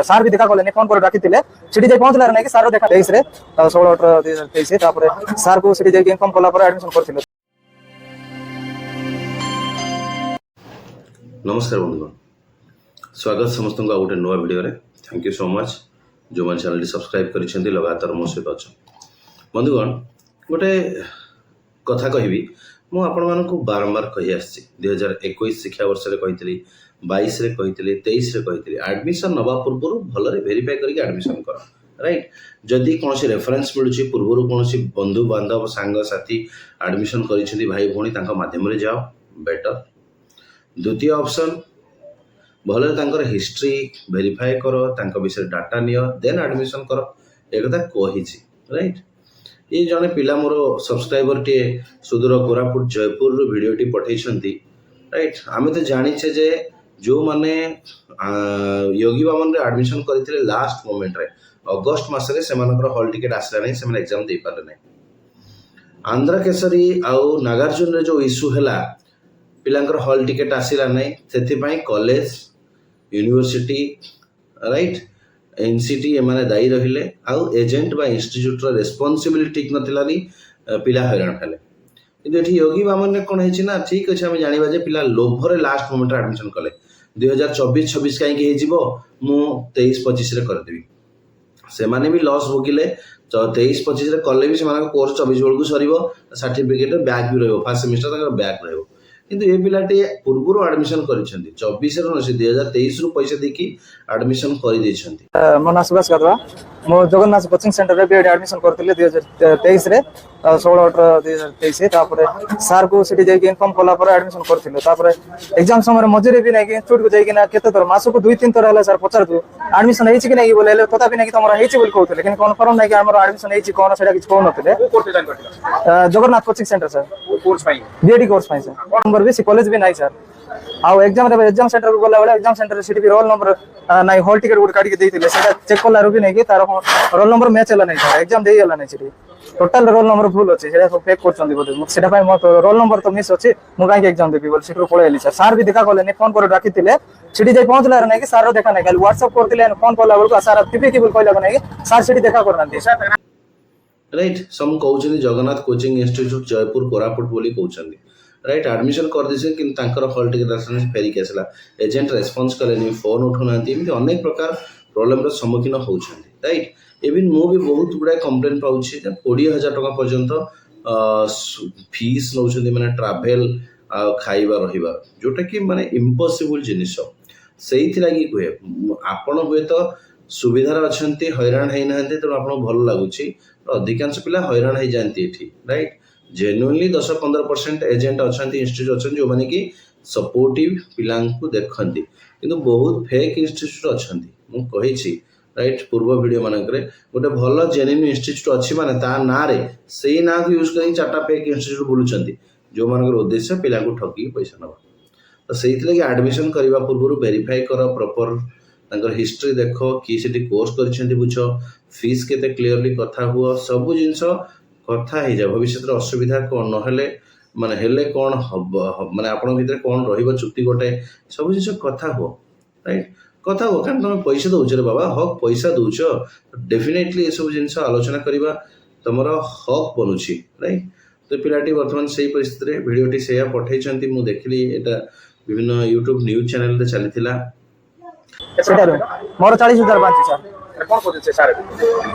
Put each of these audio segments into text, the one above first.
सार भी देखा गले फोन कर डाकी सीटी जाई पहुंचला नहीं कि सार देखा 23 रे 16 18 2023 तापर सार को सीटी जाई इन्फॉर्म कला पर एडमिशन करथिले। नमस्कार बंधुगण, स्वागत समस्त को गोटे नुआ वीडियो रे। थैंक यू सो मच जो मैंने चैनल सब्सक्राइब कर लगातार मो सहित अच्छा। बंधुगण गोटे कथा कहबी मु आपण मानक बारंबार कही आसी 2021 शिक्षा वर्ष रे कही 22 रे कही 23 रे कही एडमिशन नवा पूर्व भल वेरीफाई करके एडमिशन कर राइट। जदि कौन रेफरेन्स मिलूँ पूर्व कौन बंधु बांधव सांग साथी एडमिशन कर भाई भौणी माध्यम जाओ बेटर। द्वितीय ऑप्शन भले हिस्ट्री वेरीफाई कर विषय डाटा नियो देन एडमिशन कर एक कथा कही राइट। ये जड़े पिला मोर सब्सक्राइबर टे सुदूर कोरापुट जयपुर भिडियोटी पठेइछंती राइट। आम तो जानीचे जे जो माने योगी बामन रे एडमिशन करथिले लास्ट मोमेंट रे अगस्त मासरे सेमानकर हॉल टिकट आसला नहीं, सेमाने एग्जाम दे पारे नहीं। आंध्र केसरी आउ नागार्जुन रे जो इश्यू हैला पिलांकर हॉल टिकट आसिला नहीं, सेथिपाई कॉलेज यूनिवर्सिटी राइट एनसीटी एमाने दायी रहिले आउ एजेंट बा इंस्टीट्यूट रो रेस्पोंसिबिलिटी ठीक नथिला नी पिला हैरान हेले। किंतु एठी योगी बामन ने कोन हेछि ना ठीक अछि हम जानिबा जे पिला लोभरे लास्ट मोमेंट एडमिशन कले 2024-26 काई के हेजिबो मु 23-25 रे कर देबी। से माने भी लॉस भोगिले 23-25 रे कले भी से माने कोर्स 24 बेल को सरीबो सर्टिफिकेट बैक भी रहबो फर्स्ट सेमेस्टर तक बैक रहबो। किंतु ये पिलाटी पूर्व एडमिशन करिसेंती 24 रो 2023 रु पैसा देकी एडमिशन करि दैछंती। मो ना सुभाष गदवा मो जगन्नाथ कोचिंग सेंटर रे बीएड एडमिशन करथिले 2023 रे 16 18 2023 तापर सार को सिटी जाई इन्फॉर्म कला पर एडमिशन करथिले। तापर एग्जाम समय मजूरी भी नहीं कि इंस्टीट्यूट को जाई कि ना केते तर मास को 2-3 तर हला सर पचार दु एडमिशन हेछि कि नहीं बोले तथा भी नहीं कि तमरा हेछि बोल कहथिले, लेकिन कन्फर्म नहीं कि हमर एडमिशन हेछि कोन सेडा किछ कोन नथिले। कोर्स डिजाइन करथिले Jagannath coaching centre sir course पाई बीएड कोर्स पाई सर नंबर भी कॉलेज भी नहीं सर। आउ एग्जाम सेंटर को गला बेला एग्जाम सेंटर सीटी भी रोल नंबर नाही हॉल टिकट गुड काटी के देथिले सेटा चेक कला भी नहीं कि तार रोल नंबर मैच हला नहीं सर एग्जाम देई हला नहीं सीटी टोटल रोल नंबर भूल अछि सेटा सब फेक करछंदी बोले सेटा पाई मो रोल नंबर तो मिस अछि मु काई एग्जाम देबी बोल सीटरो पळे एली सर। सार भी देखा गले ने फोन कर डाकिथिले सीटी जाई पहुंचला नहीं कि सार देखा नहीं खाली व्हाट्सएप करथिले फोन कला बेल को सार टीपी की बोल कहला नहीं कि सार सीटी देखा करनांती राइट। सम कहउछनी जगन्नाथ कोचिंग इंस्टीट्यूट जयपुर कोरापुट बोली कहउछनी राइट। एडमिशन कर दिसे कि तांकर हॉल टिकट आसने फेरी के आसला एजेंट रेस्पॉन्स कलेनी फोन उठुनांती एमती अनेक प्रकार प्रॉब्लम रो सम्मुखीन होउछंती राइट। इवन मु भी बहुत गुडा कंप्लेन पाउछि जे 20,000 टका पर्यंत फीस नउछंती माने ट्रैवल आ खाइबा रहिबा जोटा कि माने इम्पॉसिबल जिनिस सेहि लागि कहे आपण हुए तो सुविधा अच्छी हैरान है ना तेणु आपको भल लगुच अधिकांश पिला हैरान हो जाती राइट। जेन्युइनली 10-15% एजेंट अच्छा इंस्टीट्यूट अच्छा जो मैंने कि सपोर्टिव पिला देखती किंतु बहुत फेक इंस्टीट्यूट अच्छा मुझे राइट। पूर्व वीडियो मानक गोटे भल जेन्युइन इंस्टीट्यूट अच्छी माने ता ना रे से ना को यूज कर 4टा फेक इंस्टीट्यूट बुलूँ जो मान उद्देश्य पिला ठकी पैसा नवा। तो से एडमिशन करने पूर्व वेरीफाई कर प्रॉपर हिस्ट्री देख कि से कोर्स कर बुझ फीस केते क्लीयरली कथा हुआ सब जिनस कथा हो जाए भविष्य असुविधा कौन ना माने हेले कौन हम माने आपण भीतर कौन रहिबो चुक्ति गोटे सब जिन कथा हो राइट कथा हो कारण तुम पैसा दौच रे बाबा हक पैसा दौच डेफिनेटली ये सब जिन आलोचना करवा तुम हक बनूची राइट। तो पिलाटी बर्तमान से परिस्थिति भिडियोटी से पठे मुझे देखली एटा विभिन्न यूट्यूब न्यूज चैनल रे चलीथिला मोर 40,000 बांची सर कोन कोते छे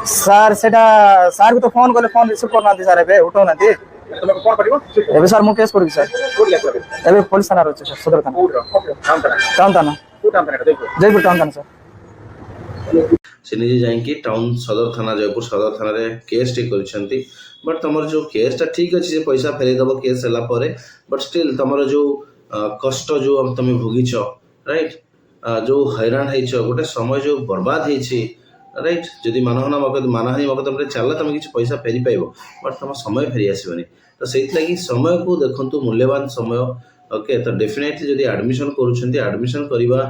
सर सेटा सर को तो फोन करले फोन रिसीव करना दे सर एबे उठो ना दे तुम कोन करिवो एबे सर मु केस करबी सर कोड लेख एबे पुलिस थाना रहछ सर सदर थाना टाउन थाना जयपुर टाउन थाना सर से निजे जाइए टाउन सदर थाना जयपुर सदर थाना रे केस टे करछंती बट तमर जो केस टा ठीक अछि जे पैसा फेरे दबो केस हला परे बट स्टिल तमर जो कष्ट जो तुम भोगिछ राइट जो हैरान है गोटे समय जो बर्बाद है राइट। जदि मानहाना मानहानि मकदम चल तुम किसी पैसा फेरी पाइब बट तुम समय फेरी आसबनी तो से समय को देखु मूल्यवान समय ओके। तो डेफिनेटली जदि एडमिशन करुँच करने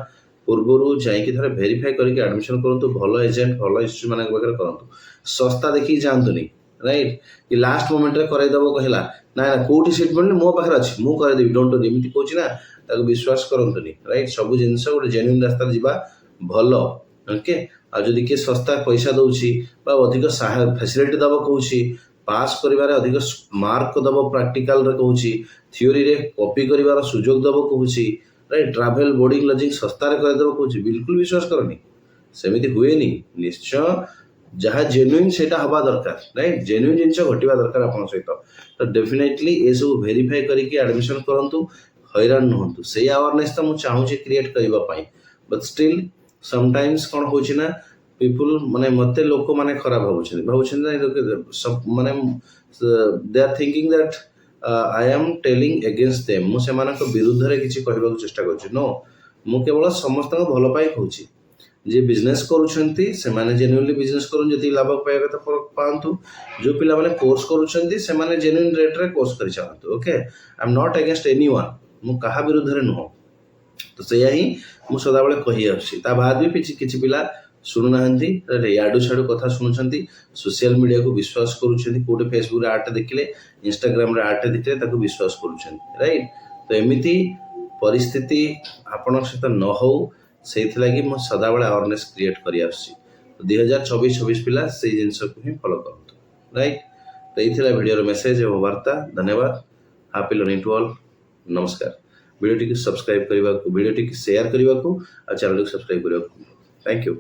पूर्वर जाइए वेरीफाई करके एडमिशन करूँ भल एजेंट भल इंस्टीट्यूट मान पाखे करूँ सस्ता देखिए जातुनि राइट कि लास्ट मोमेंट रे करदेव कहला ना कौटी सीट मिलने मो पाखे अच्छी मुझे करदेवी डोंट वरी कहूँ ना विश्वास करतुनि राइट। सब जिन गोटे जेन्युइन रास्ता जावा भल ओके आ जदि किए सस्ता पैसा दौची बा अधिक फैसिलिटी दब कहूँ पास करिवारे अधिक मार्क दब प्रैक्टिकल रे कहूँ थियोरी रे कॉपी करिवार सुजोग दब कहूँ राइट ट्रैवल बोर्डिंग लॉजिंग सस्ता रे करदेव कहूँ बिल्कुल विश्वास करनी सेमिति हुएनी निश्चय जहाँ जेन्युइन सेटा हवा दरकार राइट जेन्युइन जिनस घटवा दरकार आपन सहित तो डेफिनेटली ये सब वेरीफाई करके एडमिशन करंतु हैरान नहंतु से अवेयरनेस तो मुझे चाहूँ क्रिएट करबा पई बट स्टिल समटाइम्स कौन होची ना पीपुल माने मते लोक माने खराब भावुछन सब माने they are thinking that I am telling against them मु सेमानक विरुद्ध रे किछि कहबा चेष्टा करछि नो मु केवल समस्त भल पाई कहूछि जे बिजनेस करूछंती सेमाने जेन्युइनली बिजनेस करूँ जति लाभ पाइबा तो पांतु जो पिला माने कोर्स करूछंती सेमाने जेन्युइन रेट रे कोर्स करि चाहंतु okay I am not against anyone मु कहा विरुद्ध रे नुह तो सेया ही मु सदा बेले कहि आछि ता बाद भी किछि पिला सुनु नाहंती याडू छाडू कथा सुनुछंती सोशल मीडिया को विश्वास करूछंती कोटे फेसबुक रे आर्ट देखिले इंस्टाग्राम रे आर्ट देखिले ताको विश्वास करूछंती राइट तो एमिति परिस्थिति आपण सहित न हो से मु सदा बेले अवेयरनेस क्रिएट करि आछि 2024-26 पिला से जिंस को ही फॉलो करंतु राइट तो ये वीडियो मेसेज और वार्ता धन्यवाद हैप्पी लर्निंग टू ऑल नमस्कार वीडियो टी सब्सक्राइब करने वीडियो टी शेयर करने और चैनल को सब्सक्राइब करने थैंक यू।